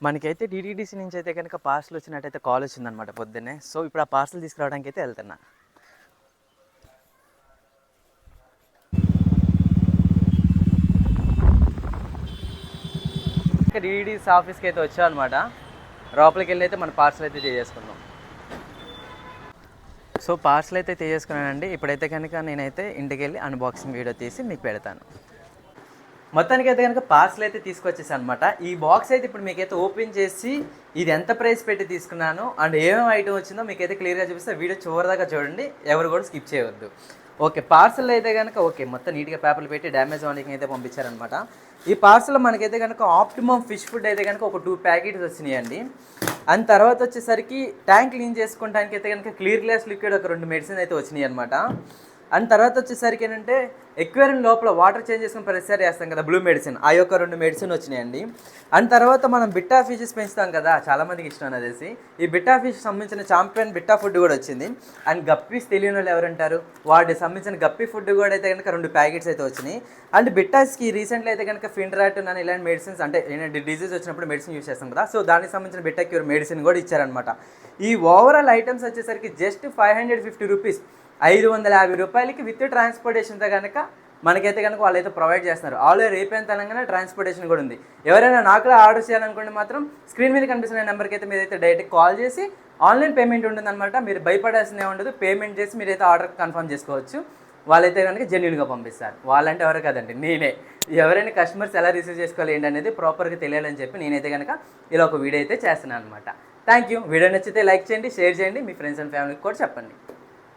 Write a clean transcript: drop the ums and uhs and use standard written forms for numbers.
మనకైతే డీటీడీసీ నుంచి అయితే కనుక పార్సల్ వచ్చినట్టయితే కాల్ వచ్చిందనమాట పొద్దున్నే. సో ఇప్పుడు ఆ పార్సల్ తీసుకురావడానికి అయితే వెళ్తున్నా. డీటీడీసీ ఆఫీస్కి అయితే వచ్చాం అనమాట. లోపలికి వెళ్ళి అయితే మన పార్సల్ అయితే చేసుకుందాం. సో పార్సల్ అయితే చేసుకున్నానండి. ఇప్పుడైతే కనుక నేనైతే ఇంటికి వెళ్ళి అన్బాక్సింగ్ వీడియో తీసి మీకు పెడతాను. మొత్తానికి అయితే కనుక పార్సల్ అయితే తీసుకొచ్చేసాను అనమాట. ఈ బాక్స్ అయితే ఇప్పుడు మీకైతే ఓపెన్ చేసి ఇది ఎంత ప్రైస్ పెట్టి తీసుకున్నాను అండ్ ఏమేమి ఐటమ్ వచ్చిందో మీకైతే క్లియర్గా చూపిస్తే వీడియో చివరిదాకా చూడండి, ఎవరు కూడా స్కిప్ చేయవద్దు. ఓకే, పార్సల్ అయితే కనుక ఓకే మొత్తం నీట్గా పేపర్లు పెట్టి డ్యామేజ్ వానికి అయితే పంపించారనమాట. ఈ పార్సల్ మనకైతే కనుక ఆప్టిమమ్ ఫిష్ ఫుడ్ అయితే కనుక ఒక 2 ప్యాకెట్స్ వచ్చినాయండి. అండ్ తర్వాత వచ్చేసరికి ట్యాంక్ క్లీన్ చేసుకోవడానికి అయితే కనుక క్లియర్ గ్లాస్ లిక్విడ్ ఒక 2 మెడిసిన్ అయితే వచ్చినాయి అనమాట. అండ్ తర్వాత వచ్చేసరికి ఏంటంటే ఎక్వేరియం లోపల వాటర్ చేంజ్ చేసుకుని ప్రతిసారి వేస్తాం కదా బ్లూ మెడిసిన్, ఆ యొక్క 2 మెడిసిన్ వచ్చినాయండి. అండ్ తర్వాత మనం బిట్టా ఫిషెస్ పెంచుతాం కదా, చాలామందికి ఇష్టం అనేసి ఈ బిట్టా ఫిష్ సంబంధించిన చాంపియన్ బిట్టా ఫుడ్ కూడా వచ్చింది. అండ్ గప్పీస్ తెలియని వాళ్ళు ఎవరంటారు, వాటికి సంబంధించిన గప్పీ ఫుడ్ కూడా అయితే కనుక 2 ప్యాకెట్స్ అయితే వచ్చినాయి. అండ్ బిట్టాస్కి రీసెంట్లీ అయితే కనుక ఫిండ్రాట్ అని ఇలాంటి మెడిసిన్స్ అంటే ఏంటంటే డిజీజ్ వచ్చినప్పుడు మెడిసిన్ యూస్ చేస్తాం కదా, సో దానికి సంబంధించిన బిట్టా క్యూర్ మెడిసిన్ కూడా ఇచ్చారనమాట. ఈ ఓవరాల్ ఐటమ్స్ వచ్చేసరికి జస్ట్ 550 రూపీస్, 550 రూపాయలకి విత్ ట్రాన్స్పోర్టేషన్తో కనుక మనకైతే కనుక వాళ్ళైతే ప్రొవైడ్ చేస్తున్నారు. ఆల్రెడీ రేపైన తెలంగాణ ట్రాన్స్పోర్టేషన్ కూడా ఉంది. ఎవరైనా నాకు ఆర్డర్ చేయాలనుకుంటే మాత్రం స్క్రీన్ మీద కనిపిస్తున్న నెంబర్కి అయితే మీరైతే డైరెక్ట్ కాల్ చేసి ఆన్లైన్ పేమెంట్ ఉంటుందన్నమాట. మీరు భయపడాల్సిందే ఉండదు, పేమెంట్ చేసి మీరైతే ఆర్డర్ కన్ఫర్మ్ చేసుకోవచ్చు. వాళ్ళైతే కనుక జెన్యూన్గా పంపిస్తారు. వాళ్ళంటే ఎవరు కదండి, నేనే. ఎవరైనా కస్టమర్స్ ఎలా రిసీవ్ చేసుకోవాలి ఏంటి అనేది ప్రాపర్గా తెలియాలని చెప్పి నేనైతే కనుక ఇలా ఒక వీడియో అయితే చేస్తున్నాను అనమాట. Thank you. వీడియో నచ్చితే లైక్ చేయండి, షేర్ చేయండి, మీ ఫ్రెండ్స్ అండ్ ఫ్యామిలీకి కూడా చెప్పండి.